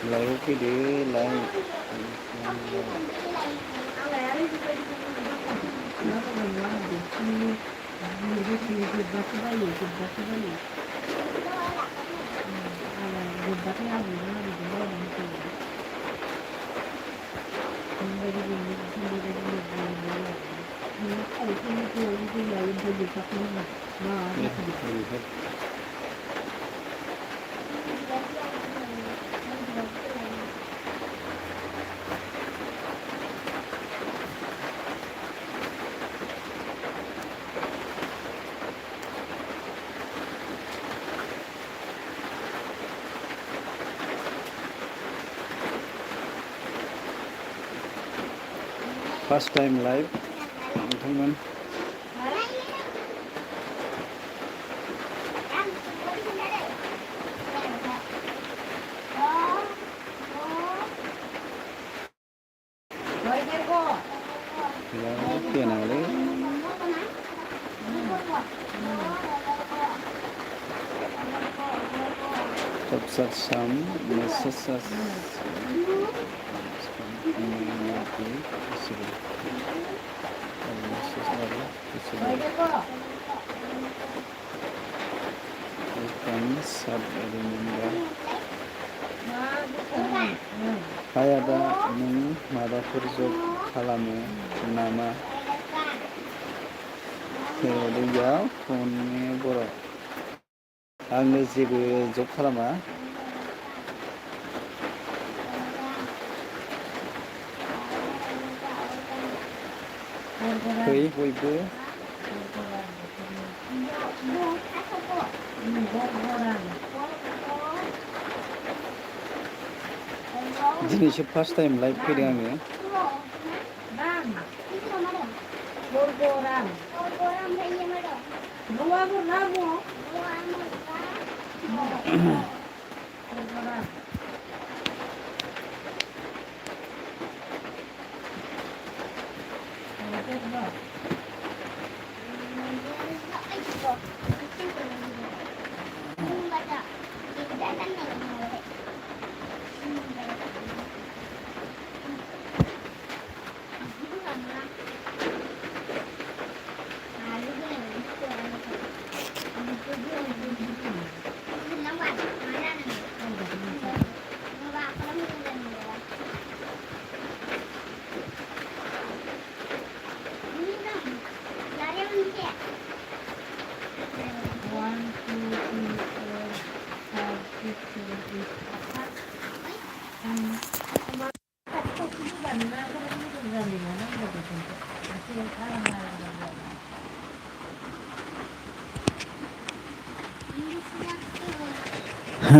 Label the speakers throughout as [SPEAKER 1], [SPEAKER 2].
[SPEAKER 1] Lại cái đứa lại first time live nontonमोन some messages Hai ada nों माबाफोर जब खालामो नामा बेयाव फननि बर' आङो जेबो जब खालामा फै बयबो दिनैसो फार्स्ट टाइम लाइभ फैदों आङो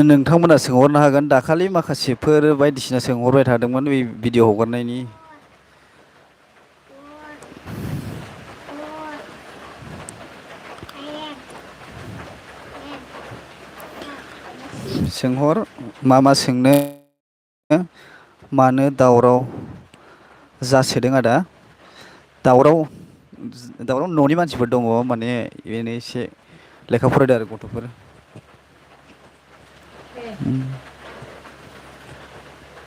[SPEAKER 1] नोंथांमोना सोंहरनो हागोन दाखालि माखासेफोर बायदिसिना सोंहरबाय थादोंमोन बे भिडिअ हगारनायनि सोंहर मा सोंनो मानो दावराव जासोदों आदा दावराव न'नि मानसिफोर दङ माने बेनो एसे लेखा फरायदों आरो गथ'फोर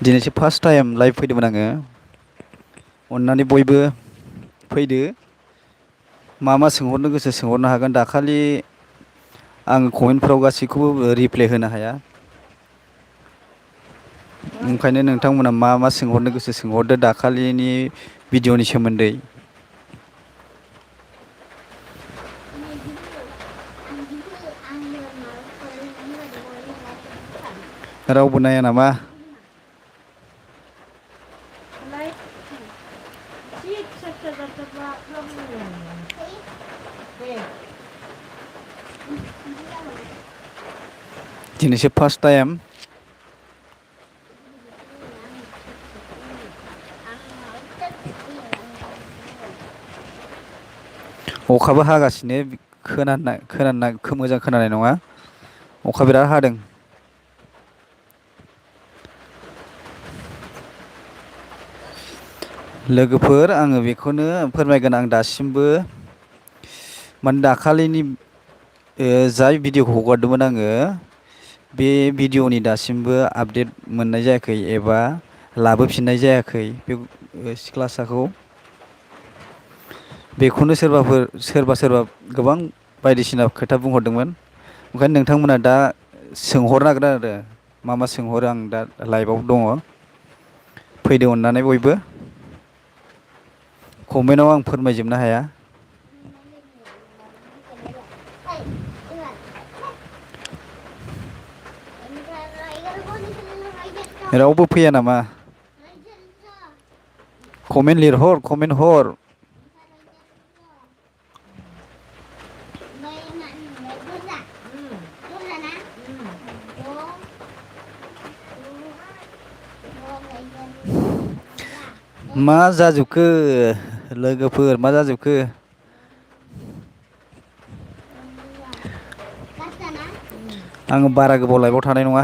[SPEAKER 1] दिनैसो फार्स्ट टाइम लाइभ फैदोंमोन आङो अन्नानै बयबो फैदो मा मा सोंहरनो गोसो सोंहरनो हागोन। दाखालि आं कमेन्टफ्राव गासैखौबो रिप्लाय होनो हाया। ओंखायनो नोंथांमोना मा मा सोंहरनो गोसो सोंहरदो दाखालिनि भिडिअ'नि सोमोन्दै। रावबो नाया नामा? दिनैसो फार्स्ट टाइम अखाबो हागासिनो मोजां खोनानाय नङा। अखा बिराद हादों। लोगोफोर आङो बेखौनो फोरमायगोन, आं दासिमबो माने दाखालिनि जाय भिडिअ'खौ हगारदोंमोन आङो बे भिडिअ'नि दासिमबो आपडेट मोननाय जायाखै एबा लाबोफिननाय जायाखै बे क्लासखौ। बेखौनो सोरबा गोबां बायदिसिना खोथा बुंहरदोंमोन। ओंखायनो नोंथांमोना दा सोंहरनो हागोन आरो मा मा सोंहरो। आं दा लाइभआव दङ, फैदो अननानै बयबो। कमेन्टआव आं फोरमायजोबनो हाया। रावबो फैया नामा? कमेन्ट लिरहर, कमेन्ट हर। मा जाजोबखो लोगोफोर, मा जाजोबखो? आङो बारा गोबाव लाइभआव थानाय नङा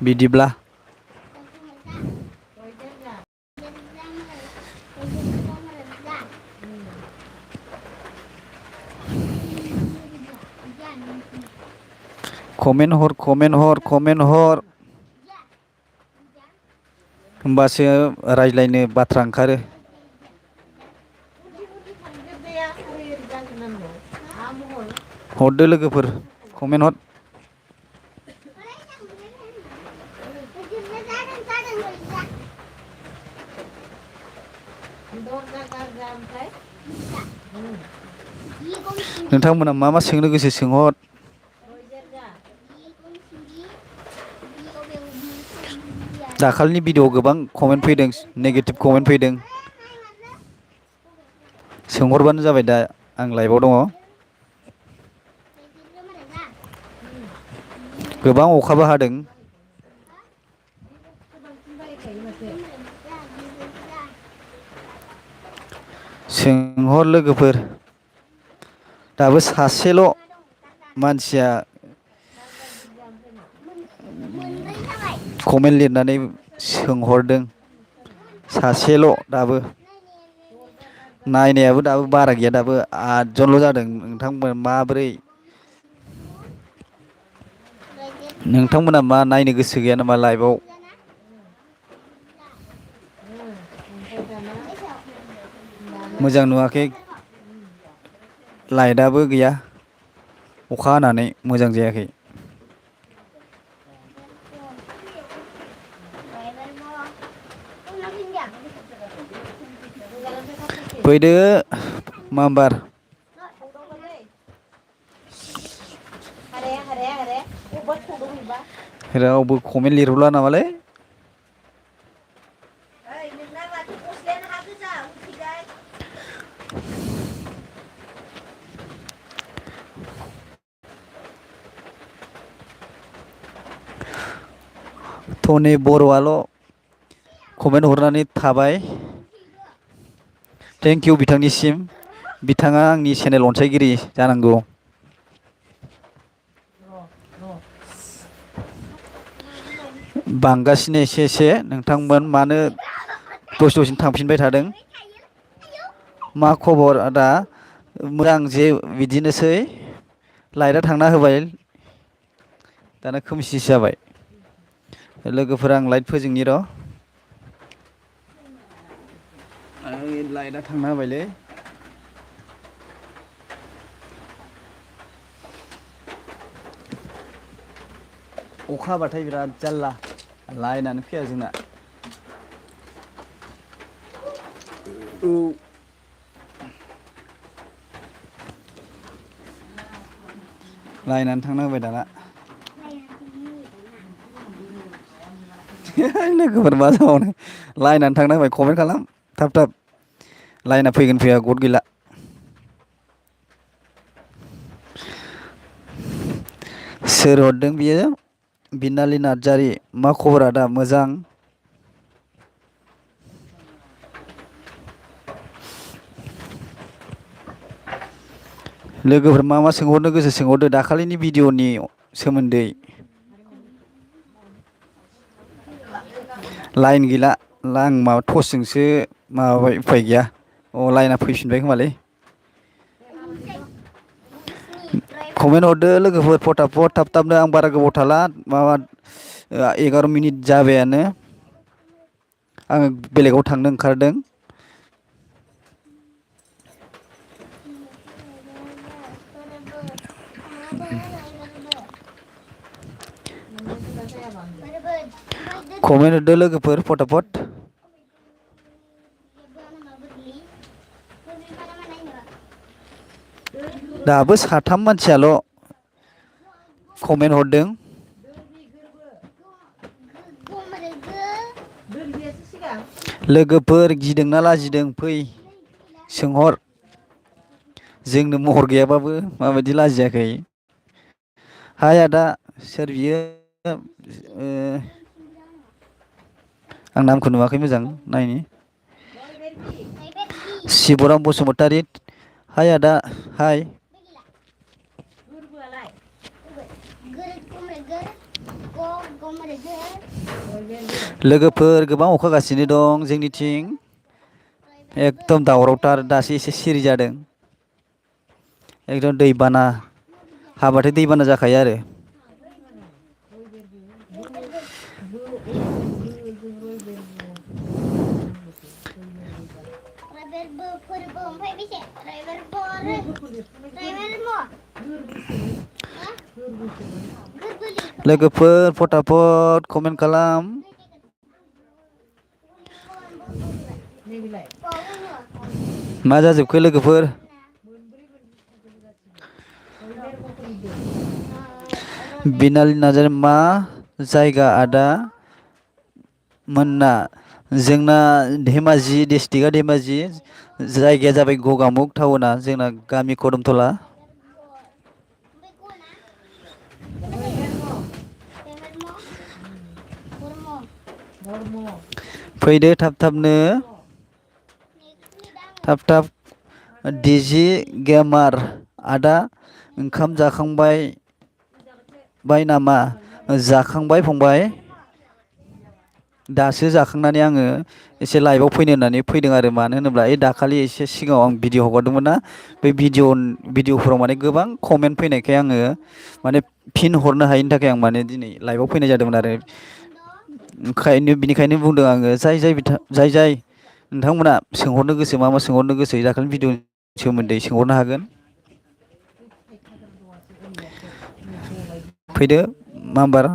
[SPEAKER 1] बिदिब्ला। कमेन्ट हर, कमेन्ट हर, कमेन्ट हर। होमबासो रायज्लायनो बाथ्रा ओंखारो। हरदो लोगोफोर, कमेन्ट हर। नोंथांमोना मा मा सोंनो गोसो सोंहर। दाखालिनि भिडिअ'आव गोबां कमेन्ट फैदों, नेगेटिभ कमेन्ट फैदों। सोंहरबानो जाबाय, दा आं लाइभआव दङ। गोबां अखाबो हादों। सोंहर लोगोफोर। दाबो सासेल' मानसिया कमेन्ट लिरनानै सोंहरदों, सासेल' दाबो। नायनायाबो दाबो बारा गैया, दाबो 8 जनल' जादों। नोंथांमोन माबोरै? नोंथांमोना मा नायनो गोसो गैया नामा लाइभआव? मोजां नुवाखै। लाइटआबो गैया, अखा हानानै मोजां जायाखै। फैदो मामबार। रावबो कमेन्ट लिरहरला नामालै? टनि बर'आल' कमेन्ट हरनानै थाबाय। थेंक इउ बिथांनिसिम। बिथाङा आंनि चेनेल अनसायगिरि जानांगौ। बांगासिनो एसे एसे। नोंथांमोन मानो दसेनो थांफिनबाय थादों? मा खबर आदा? मोजां जे बिदिनोसै। लाइटआ थांना होबाय, दाना खोमसिसो जाबाय। लोगोफोरा आं लाइट फोजोंनि र'। लाइटआ थांना होबायलै अखा हाबाथाय बिराद जारला लाइनानो फैया जोंना औ लाइनानो थांना होबाय दाना लोगोफोर मा जाबावनो लाइनानो थांना होबाय कमेन्ट खालाम थाब थाब लाइना फैगोन फैया गद गैला सोर हरदों बियो बिनालि नार्जारि मा खबर आदा मोजां लोगोफोर मा मा सोंहरनो गोसो सोंहरदो दाखालिनि भिडिअनि सोमोन्दै लाइन गैला आं माबा टर्चजोंसो माबाबाय उफाय गैया अ लाइना फैफिनबाय खोमालै कमेन्ट हरदो लोगोफोर फटाफट थाब थाबनो आं बारा गोबाव थाला माबा 11 मिनिट जाबायानो आङो बेलेगाव थांनो ओंखारदों कमेन्ट हरदो लोगोफोर फटाफट दाबो साथाम मानसियाल' कमेन्ट हरदों लोगोफोर गिदोंना लाजिदों फै सोंहर जोंनो महर गैयाबाबो माबायदि लाजियाखै हाय आदा सोर बियो आं नामखौ नुवाखै मोजां नायनि शिबराम बसुमतारी हाय आदा हाय लोगोफोर गोबां अखा हागासिनो दं जोंनिथिं एकदम दावरावथार दासो एसे सिरि जादों एकदम दैबाना हाबाथाय दैबाना जाखायो आरो लोगोफोर फटाफट कमेन्ट खालाम मा जाजोबखो लोगोफोर बिनालि नार्जारि मा जायगा आदा मोनना जोंना धेमाजि डिस्ट्रिक्टआ धेमाजि जायगाया जाबाय गगामुग टाउना जोंना गामि कदमथला फैदो थाब थाबनो थाब थाब डिजि गेमार आदा ओंखाम जाखांबाय बाय नामा जाखांबाय फंबाय दासो जाखांनानै आङो एसे लाइभआव फैनो होननानै फैदों आरो मानो होनोब्ला दाखालि एसे सिगाङाव आं भिडिअ हगारदोंमोन ना बे भिडिअफोराव माने गोबां कमेन्ट फैनायखाय आङो माने फिन हरनो हायिनि थाखाय आं माने दिनै लाइभआव फैनाय जादोंमोन आरो बिनिखायनो बुंदों आङो जाय नोंथांमोना सोंहरनो गोसो मा मा सोंहरनो गोसो दाखालिनि भिडिअनि सोमोन्दै सोंहरनो हागोन फैदो मामबार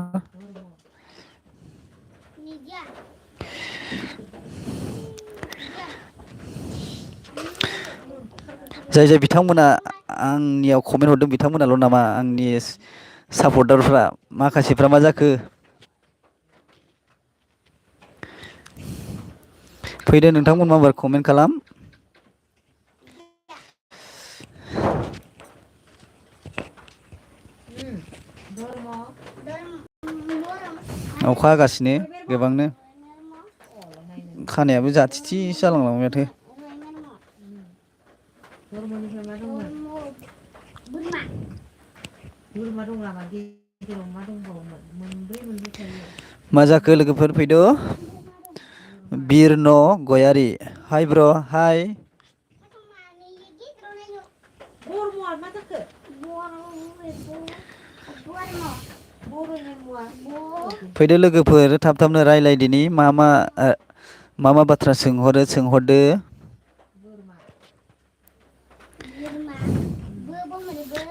[SPEAKER 1] जाय बिथांमोना आंनियाव कमेन्ट हरदों बिथांमोनाल' नामा आंनि सापर्टारफ्रा माखासेफ्रा मा जाखो फैदो नोंथांमोन माबार कमेन्ट खालाम अखा हागासिनो गोबांनो खानायाबो जाथिथि जालांलांबाय माथो मा जाखो लोगोफोर फैदो बिरन गयारि हाय ब्र हाय फैदो लोगोफोर थाब थाबनो रायलायदिनि मा मा बाथ्रा सोंहरदो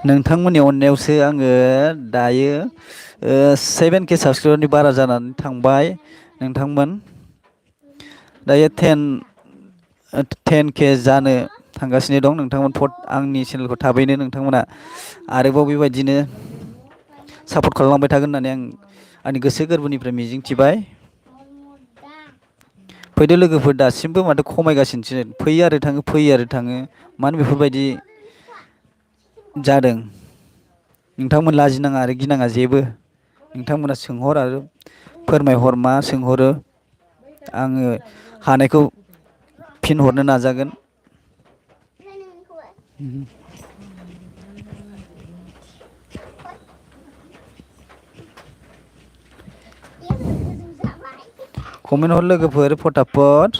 [SPEAKER 1] नोंथांमोननि अननायावसो आङो दायो 7K साबसक्राइबारनि बारा जानानै थांबाय नोंथांमोन। दायो 10K जानो थांगासिनो दं नोंथांमोन आंनि चेनेलखौ थाबैनो नोंथांमोना आरोबाव बेबायदिनो सापर्ट खालामलांबाय थागोन होननानै आं आंनि गोसो गोरबोनिफ्राय मिजिंथिबाय। फैदो लोगोफोर दासिमबो माथो खमायगासिनोसो फैयो आरो थाङो फैयो आरो थाङो मानो बेफोरबायदि जादों। नोंथांमोन लाजिनाङा आरो गिनाङा जेबो नोंथांमोना सोंहर आरो फोरमायहर मा सोंहरो आङो हानायखौ फिन हरनो नाजागोन। कमेन्ट हर लोगोफोर फटाफट।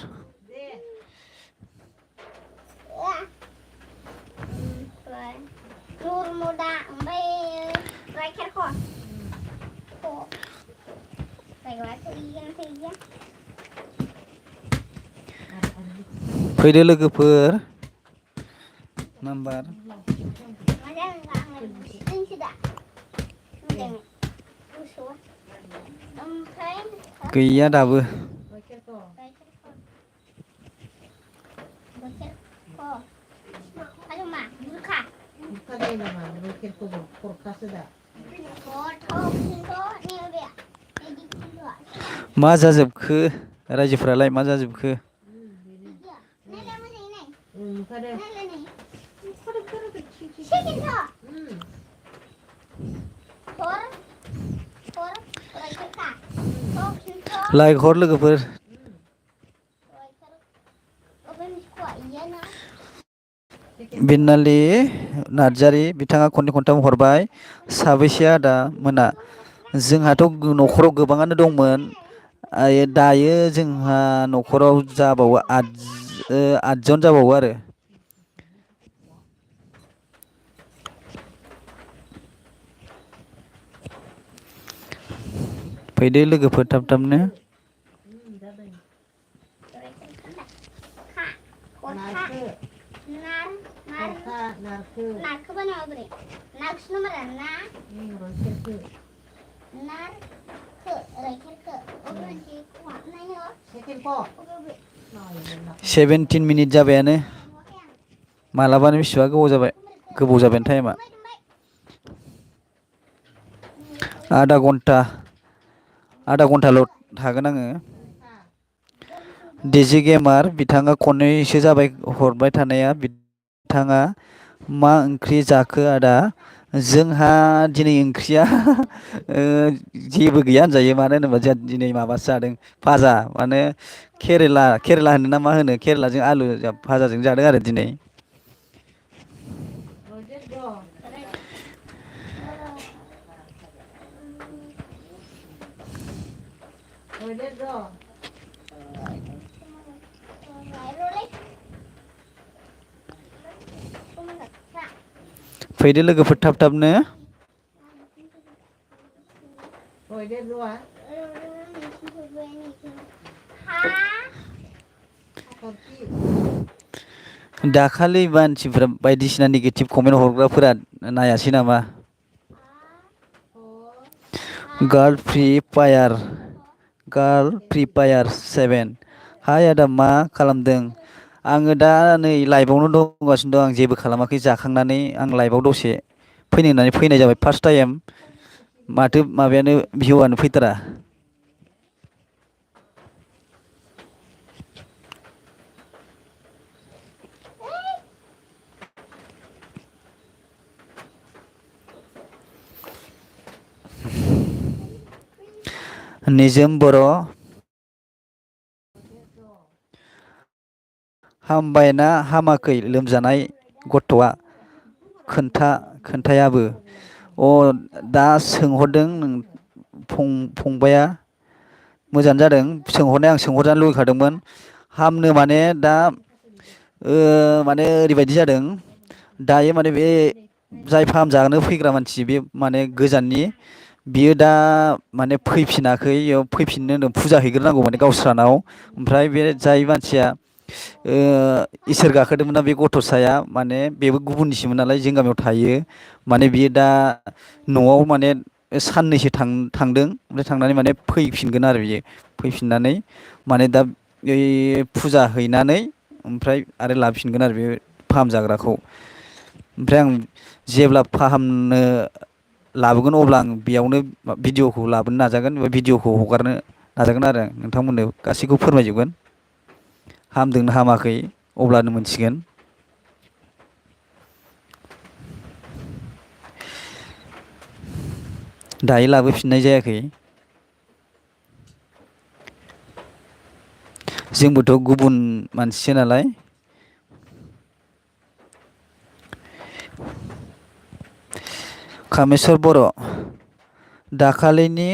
[SPEAKER 1] फैदो लोगोफोर नाम्बार गैया दाबो। मा जाजोबखो रायजोफोरालाय मा जाजोबखो? लाइक हर लोगोफोर। बिनालि नार्जारि बिथाङा खननै खनथाम हरबाय साबैसे आदा मोना जोंहाथ' न'खराव गोबाङानो दंमोन दायो जोंहा न'खराव जाबावो आदजन जाबावो आरो। फैदो लोगोफोर थाब थाबनो। सेभेनटिन मिनिट जाबायानो मालाबानो बेसेबा गोबाव जाबाय गोबाव जाबायानो टाइमा। आधा घन्टाल' थागोन आङो। डिजि गेमार बिथाङा खननैसो जाबाय हरबाय थानाया बिथाङा मा ओंख्रि जाखो आदा जोंहा दिनै ओंख्रिया जेबो गैया होनजायो मानो होनोबा जोंहा दिनै माबासो जादों फाजा माने केरेला होनो ना मा होनो केरेलाजों आलु फाजाजों जादों आरो दिनै। फैदो लोगोफोर थाब थाबनो। दाखालि मानसिफ्रा बायदिसिना नेगेटिभ कमेन्ट हरग्राफोरा नायासै नामा? गार्ल फ्रि फायार 7 हाय आदा मा खालामदों? आङो दा नै लाइभआवनो दंगासिनो दं आं जेबो खालामाखै जाखांनानै आं लाइभआव दसे फैनो होननानै फैनाय जाबाय फार्स्ट टाइम माथो माबायानो भिउआनो फैथारा। निजोम बर' हामबायना हामाखै लोमजानाय गथ'आ खोन्थायाबो दा सोंहरदों फंबाया मोजाङानो जादों सोंहरनाय आं सोंहरजानो लुगैखादोंमोन हामनो माने दा माने ओरैबायदि जादों दायो माने बे जाय फाहामजानो फैग्रा मानसि बे माने गोजाननि बियो दा माने फैफिनाखै फैफिननो होनदों फुजा हैग्रोनांगौ माने गावस्रानाव ओमफ्राय बे जाय मानसिया इसोर गाखोदोंमोन ना बे गथ'साया माने बेबो गुबुननिसोमोन नालाय जों गामियाव थायो माने बियो दा न'आव माने साननैसो थांदों ओमफ्राय थांनानै माने फैफिनगोन आरो बियो फैफिननानै माने दा बे फुजा हैनानै ओमफ्राय आरो लाफिनगोन आरो बे फाहामजाग्राखौ ओमफ्राय आं जेब्ला फाहामनो लाबोगोन अब्ला आं बेयावनो भिडिअ'खौ लाबोनो नाजागोन बा भिडिअ'खौ हगारनो नाजागोन आरो नोंथांमोननो गासैखौबो फोरमायजोबगोन हामदोंना हामाखै अब्लानो मोनथिगोन। दायो लाबोफिननाय जायाखै। जोंबोथ' गुबुन मानसिसो नालाय। कामेस्वर बर' दाखालिनि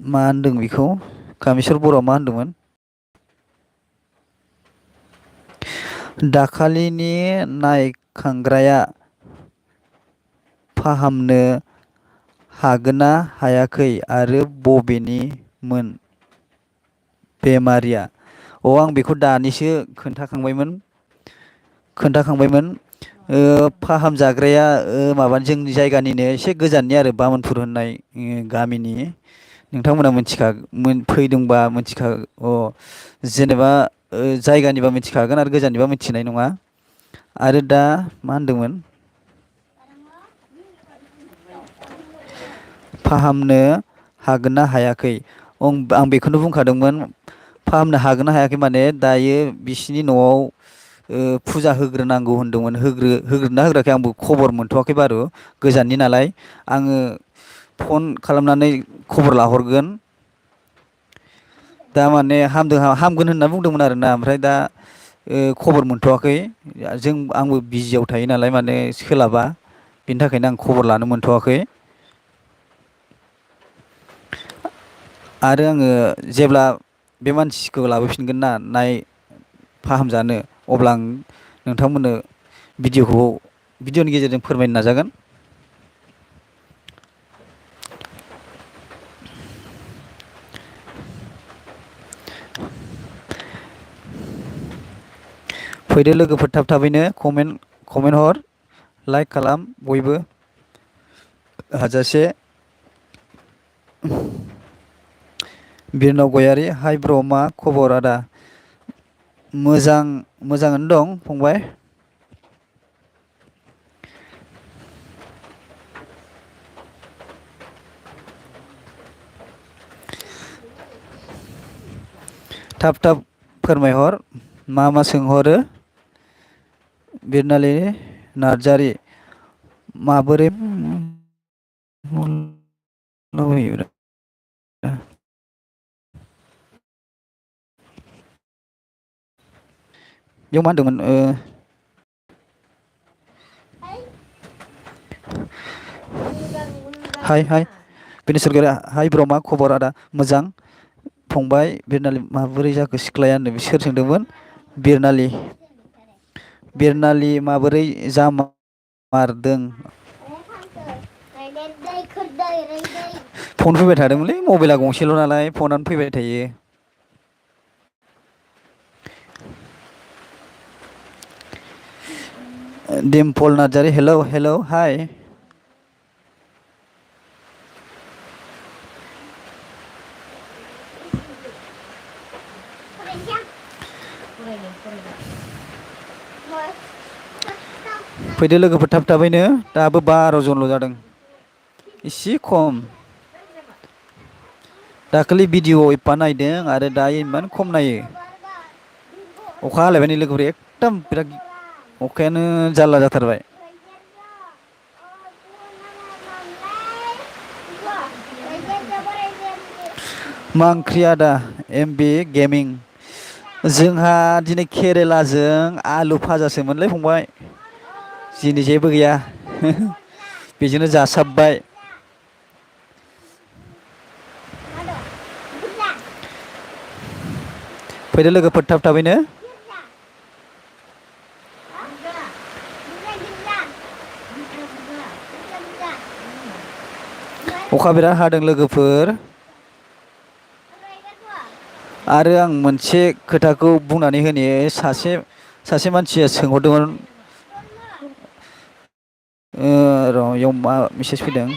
[SPEAKER 1] मा होनदों बेखौ कामेस्वर बर'आ मा होनदोंमोन? दाखालिनि नायखांग्राया फाहामनो हागोना हायाखै आरो बबेनिमोन बेमारिया? आं बेखौ दानिसो खोन्थाखांबायमोन। फाहामजाग्राया माबा जोंनि जायगानिनो एसे गोजाननि आरो बामोनफुर होननाय गामिनि नोंथांमोना फैदोंबा जेनेबा जायगानिबा मिथिखागोन आरो गोजाननिबा मिथिनाय नङा। आरो दा मा होनदोंमोन? फाहामनो हागोन ना हायाखै? आं बेखौनो बुंखादोंमोन फाहामनो हागोन ना हायाखै माने दायो बिसिनि न'आव फुजा होग्रोनांगौ होनदोंमोन होग्रोना होग्राखै आंबो खबर मोनथ'वाखै बारु गोजाननि नालाय आङो फन खालामनानै खबर लाहरगोन। दा माने हामगोन होनना बुंदोंमोन आरोना ओमफ्राय दा खबर मोनथ'वाखै आंबो बिजियाव थायो नालाय माने सोलाबा बेनि थाखायनो आं खबर लानो मोनथ'वाखै। आरो आङो जेब्ला बे मानसिखौ लाबोफिनगोन ना फाहामजानो अब्ला आं नोंथांमोननो भिडिअ'नि गेजेरजों फोरमायनो नाजागोन। फैदो लोगोफोर थाब-थाबैनो कमेन्ट हर लाइक खालाम बयबो हाजासे। बिरनाव गयारि हाइ ब्र' मा खबर आदा? मोजाङानो दं फंबाय। थाब फोरमायहर मा सोंहरो। बिरनालि नार्जारि माबोरै बेयाव मा होनदोंमोन? हाय हाय ब्र' मा खबर आदा? मोजां फंबाय। बिरनालि माबोरै जाखो सिख्लाया होनदों सोर सोंदोंमोन? बिरनालि माबोरै जामारदों? फन फैबाय थादोंमोनलै मबाइला गंसेल' नालाय फनानो फैबाय थायो। दिम्पल नार्जारि हेलौ हाय। फैदो लोगोफोर थाब-थाबैनो दाबो 12 जनल' जादों इसे खम। दाखालि भिडिअ' एफा नायदों आरो दायो इमान खम नायो। अखा हालायबाय नै लोगोफोर एकदम बिराद अखायानो जारला जाथारबाय। मा ओंख्रि आदा? एमबि गेमिं जोंहा दिनै केरेलाजों आलु फाजासोमोनलै फंबाय। दिनै जेबो गैया बेजोंनो जासाबबाय। फैदो लोगोफोर थाब-थाबैनो। अखा बिराद हादों लोगोफोर। आरो आं मोनसे खोथाखौ बुंनानै होनि सासे मानसिया सोंहरदोंमोन र' इयाव मा मेसेज फैदों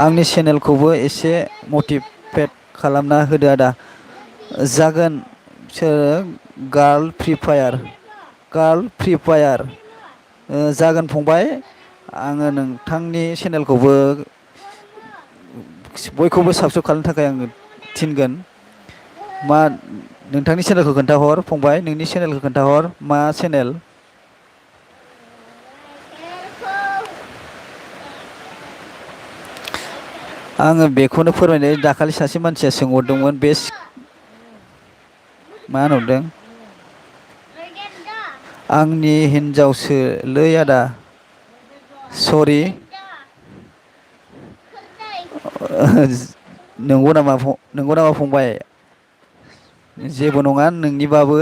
[SPEAKER 1] आंनि चेनेलखौबो एसे मटिभेट खालामना होदो आदा जागोन सोर गार्ल फ्रि फायार जागोन फंबाय आङो नोंथांनि चेनेलखौबो बयखौबो साबसक्राइब खालामनो थाखाय आङो थिनगोन मा नोंथांनि चेनेलखौ खोन्थाहर फंबाय नोंनि चेनेलखौ खोन्थाहर मा चेनेल आङो बेखौनो फोरमायनो दाखालि सासे मानसिया सोंहरदोंमोन बे मा होनहरदों आंनि हिन्जावसोलै आदा सरि नंगौ नामा फंबाय जेबो नङा नोंनिबाबो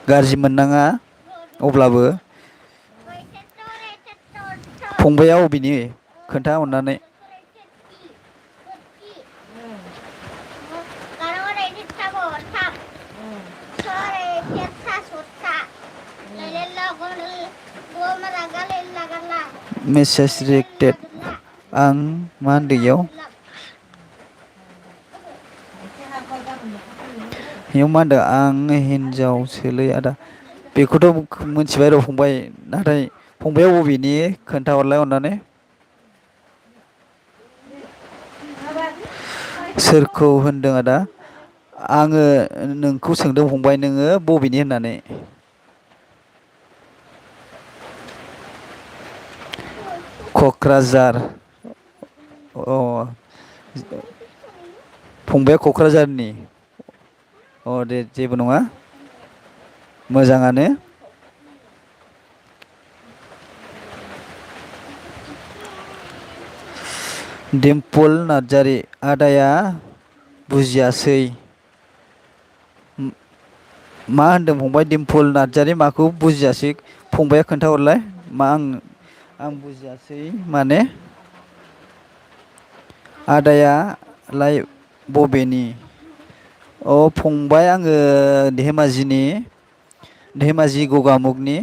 [SPEAKER 1] गाज्रि मोननाङा अब्लाबो फंबाया अबेनि खोन्था अननानै मेसेज रिएक्टेड आं मा होनदों इयाव मा होनदों आं हिन्जावसोलै आदा बेखौथ' मिथिबाय र' फंबाय नाथाय फंबाया बबेनि खोन्थाहरलाय अननानै सोरखौ होनदों आदा आङो नोंखौ सोंदों फंबाय नोङो बबेनि होननानै क'क्राझार अ फंबाया क'क्राझारनि दे जेबो नङा मोजाङानो दिम्पुल नार्जारि आदाया बुजियासै मा होनदों फंबाय दिम्पुल नार्जारि माखौ बुजियासै फंबाया खोन्थाहरलाय मा आं बुजियासै माने आदायालाय बबेनि फंबाय आङो धेमाजि गगामुगनि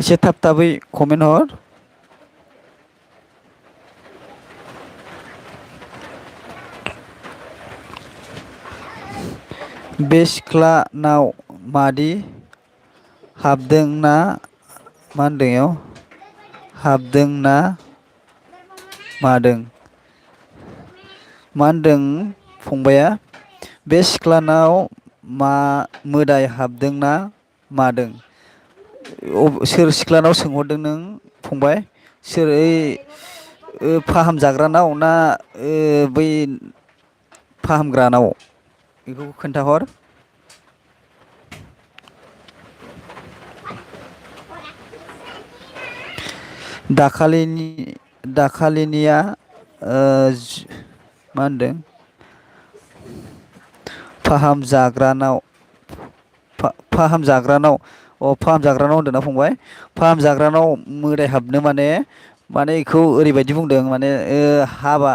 [SPEAKER 1] एसे थाब थाबै कमेन्ट हर बे सिख्लानाव मादि हाबदोंना मा होनदों इयाव हाबदोंना मादों मा होनदों फंबाया बे सिख्लानाव मा मोदाय हाबदोंना मादों सोर सिख्लानाव सोंहरदों नों फंबाय सोर ओइ फाहामजाग्रानाव ना बै फाहामग्रानाव बेखौ खोन्थाहर दाखालिनिया मा होनदों फाहामजाग्रानाव फाहामजाग्रानाव होनदों ना फंबाय फाहामजाग्रानाव मोदाय हाबनो माने बेखौ ओरैबायदि बुंदों माने हाबा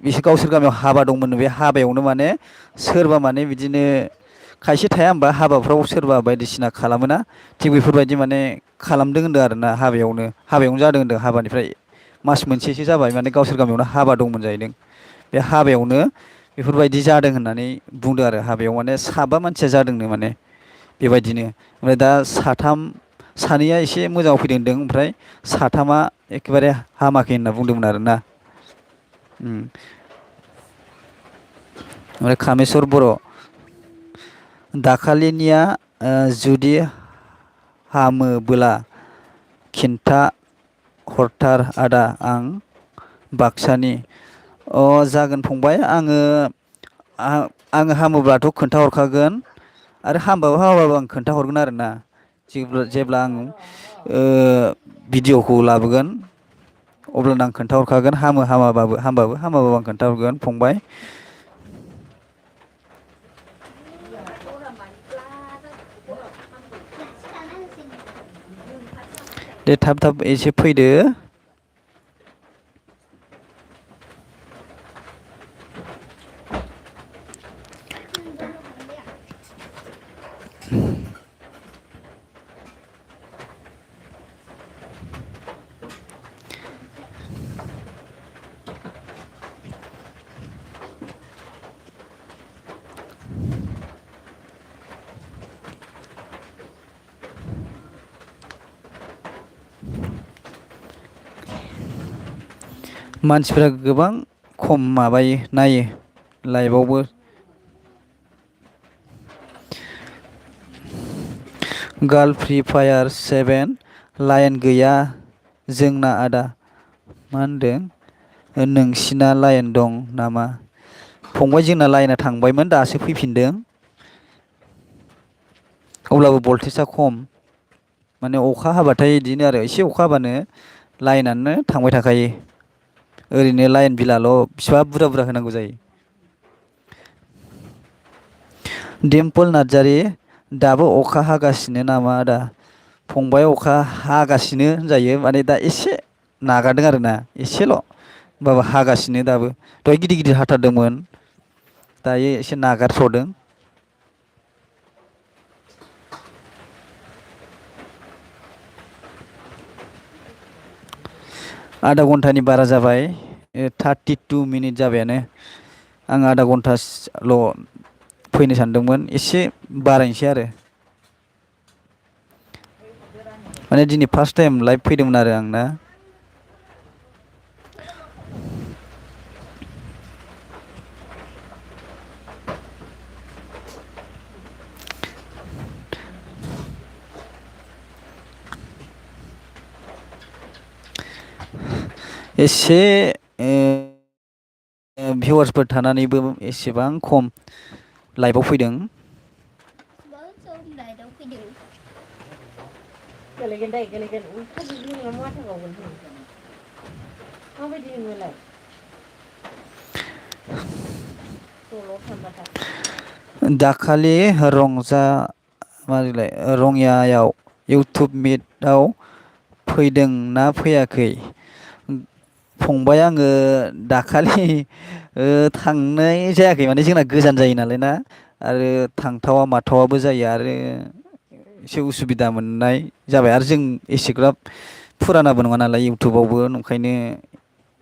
[SPEAKER 1] बिसोर गावसोर गामियाव हाबा दंमोन बे हाबायावनो माने सोरबा माने बिदिनो खायसे थाया होमबा हाबाफ्राव सोरबा बायदिसिना खालामोना थिग बेफोरबायदि माने खालामदों होनदों आरोना हाबायावनो जादों होनदों हाबानिफ्राय मास मोनसेसो जाबाय माने गावसोर गामियावनो हाबा दंमोन जाहैदों बे हाबायावनो बेफोरबायदि जादों होननानै बुंदों आरो हाबायाव माने साबा मानसिया जादोंनो माने बेबायदिनो ओमफ्राय दा सानैया एसे मोजाङाव फैदों होनदों ओमफ्राय साथामा एखेबारे हामाखै होनना बुंदोंमोन आरोना ओमफ्राय कामेस्वर बर' दाखालिनिया जुदि हामोबोला खिन्था हरथार आदा आं बाक्सानि जागोन फंबाय आङो हामोब्लाथ' खोन्थाहरखागोन आरो हामबाबो आं खोन्थाहरगोन आरोना जेब्ला आं भिडिअ'खौ लाबोगोन अब्लानो आं खोन्थाहरखागोन हामबाबो आं खोन्थाहरगोन फंबाय। दे थाब थाब एसे फैदो। मानसिफ्रा गोबां खम माबायो नायो लाइभआवबो। गार्ल फ्रि फायार 7 लाइन गैया जोंना आदा। मा होनदों नोंसिना लाइन दं नामा? फंबाय जोंना लाइना थांबायमोन दासो फैफिनदों। अब्लाबो भल्टेजआ खम माने अखा हाबाथाय बिदिनो आरो एसे अखा हाबानो लाइनानो थांबाय थाखायो। ओरैनो लाइन बिलाल' बिसिबा बुरजा बुरजा होनांगौ जायो। दिम्पोल नार्जारि दाबो अखा हागासिनो नामा आदा? फंबाय अखा हागासिनो होनजायो माने दा एसे नागारदों आरोना एसेल'। होमबाबो हागासिनो दाबो दहाय गिदिर गिदिर हाथारदोंमोन दायो एसे नागारथ'दों। आधा घन्टानि बारा जाबाय 32 मिनिट जाबायानो। आं आधा घन्टाल' फैनो सानदोंमोन एसे बारायनोसै आरो। माने दिनै फार्स्ट टाइम लाइभ फैदोंमोन आरो आं ना। एसे भिउवार्सफोर थानानैबो एसेबां खम लाइभआव फैदों।
[SPEAKER 2] गेलेगोन दे गेलेगोन उल्था जुदि नोंना माथांगावगोन माबायदि नोङोलाय दलर थांबाथाय।
[SPEAKER 1] दाखालि मारैलाय रङियायाव इउटुब मिटआव फैदों ना फैयाखै? फंबाय आङो दाखालि थांनाय जायाखै माने जोंना गोजान जायो नालाय ना आरो थांथावा माथावाबो जायो आरो एसे उसुबिदा मोननाय जाबाय आरो जों एसेग्राब फुरानाबो नङा नालाय इउटुबावबो ओंखायनो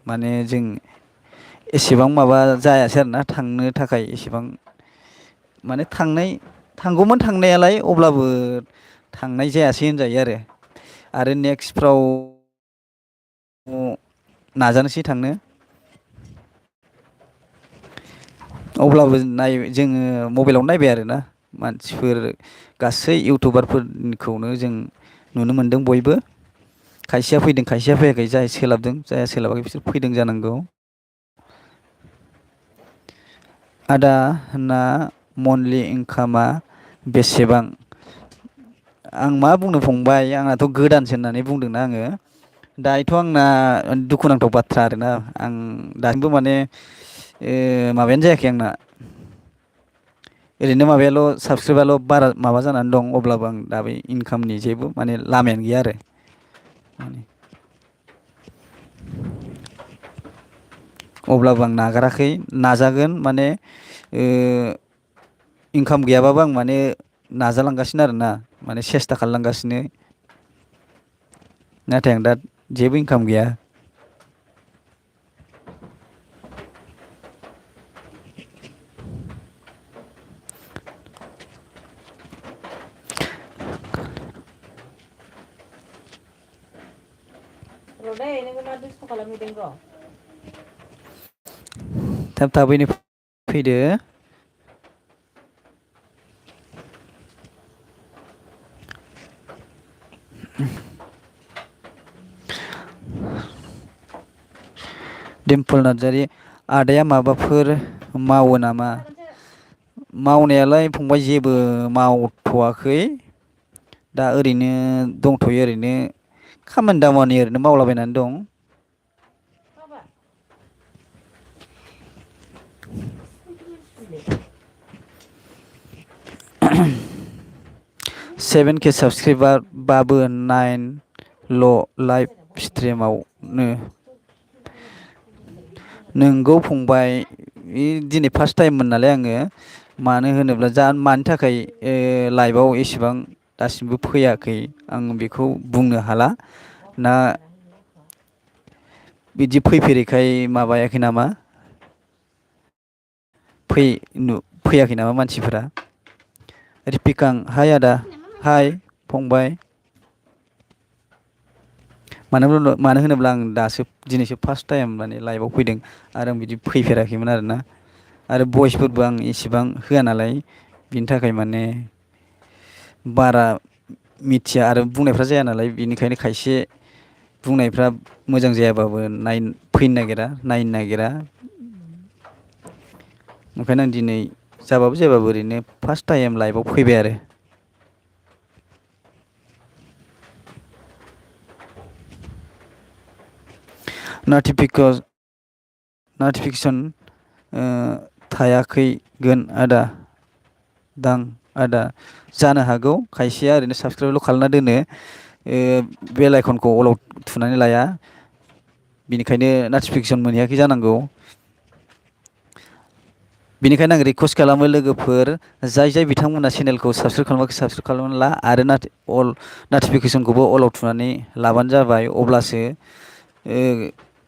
[SPEAKER 1] माने जों एसेबां माबा जायासै आरोना थांनो थाखाय एसेबां माने थांगौमोन थांनायालाय अब्लाबो थांनाय जायासै होनजायो आरो नेक्स्टफ्राव नाजानोसै थांनो। अब्लाबो जोङो मबाइलावनो नायबाय आरोना मानसिफोर गासै इउटुबारफोरखौनो जों नुनो मोनदों बयबो। खायसेया फैदों खायसेया फैयाखै जाय सोलाबदों जायहा सोलाबाखै बिसोर फैदों जानांगौ। आदा ना मन्थलि इंकामा बेसेबां? आं मा बुंनो फंबाय आंनाथ' गोदानसो होननानै बुंदोंना आङो। दायोथ' आंना दुखुनांथाव बाथ्रा आरोना आं दासिमबो माने माबायानो जायाखै आंना। ओरैनो माबायाल' साबसक्राइबाल' बारा माबा जानानै दं अब्लाबो आं दा बे इनकामनि जेबो माने लामायानो गैया आरो। अब्लाबो आं नागाराखै नाजागोन माने इनकाम गैयाबाबो आं माने नाजालांगासिनो आरोना माने सेस्था खालामलांगासिनो। नाथाय आं दा जेबो इनकाम गैया।
[SPEAKER 2] र'दै नोङो मा दुस्थ' खालामहैदों र'।
[SPEAKER 1] थाब थाबैनो फैदो। दिम्पोल नार्जारि आदाया माबाफोर मावो नामा? मावनायालाय फंबाय जेबो मावथ'वाखै। दा ओरैनो दंथ'यो ओरैनो खामानि दामानि ओरैनो मावलाबायनानै दं।
[SPEAKER 2] बाबा
[SPEAKER 1] 7K साबसक्राइबार बाबो 9 लाइभ स्ट्रिमावनो नोंगौ फंबाय दिनै फार्स्ट टाइममोन नालाय आङो मानो होनोब्ला मानि थाखाय लाइभआव एसेबां दासिमबो फैयाखै आं बेखौ बुंनो हाला ना बिदि फैफेरैखाय माबायाखै नामा फैयाखै नामा मानसिफोरा रिपिकां हाय आदा हाय फंबाय मानो होनोब्ला आं दिनैसो फार्स्ट टाइम माने लाइभआव फैदों आरो आं बिदि फैफेराखैमोन आरोना आरो भइसफोरबो आं इसेबां होआ नालाय बिनि थाखाय माने बारा मिथिया आरो बुंनायफ्रा जाया नालाय बिनिखायनो खायसे बुंनायफ्रा मोजां जायाबाबो फैनो नागिरा नायनो नागिरा ओंखायनो आं दिनै जाबाबो जायाबाबो ओरैनो फार्स्ट टाइम लाइभआव फैबाय आरो नटिफिकेसन थायाखैगोन आदा जानो हागौ खायसेया ओरैनो साबसक्राइबल' खालामना दोनो बेल आइकनखौ अलाव थुनानै लाया बिनिखायनो नटिफिकेसन मोनहैयाखै जानांगौ बेनिखायनो आं रिकुवेस्ट खालामो लोगोफोर जाय बिथांमोना चेनेलखौ साबसक्राइब खालामाखै साबसक्राइब खालामनानै ला आरो नटिफिकेसनखौबो अलाव थुनानै लाबानो जाबाय अब्लासो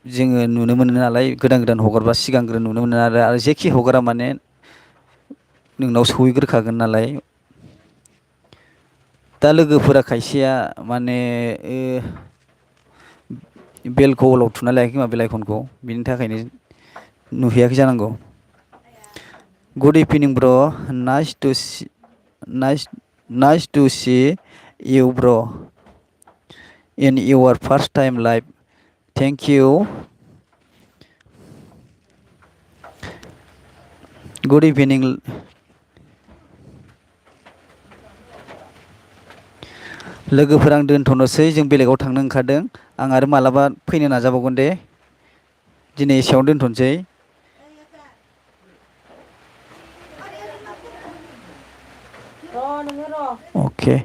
[SPEAKER 1] जोङो नुनो मोनो नालाय गोदान हगारबा सिगांग्रो नुनो मोनो आरो जेखि हगारा माने नोंनाव सहैग्रोखागोन नालाय दा लोगोफोरा खायसेया माने बेलखौ अलाव थुना लायाखै खोमा बेल आइकनखौ बिनि थाखायनो नुहैयाखै जानांगौ गुड इभिनिं ब्र nice two see you bro in your first time live thank you good evening लोगोफोर आं दोनथ'नोसै जों बेलेगाव थांनो ओंखारदों आं आरो मालाबा फैनो नाजाबावगोन दे दिनै एसेयावनो दोनथ'नोसै
[SPEAKER 2] र' नोङो र'
[SPEAKER 1] अके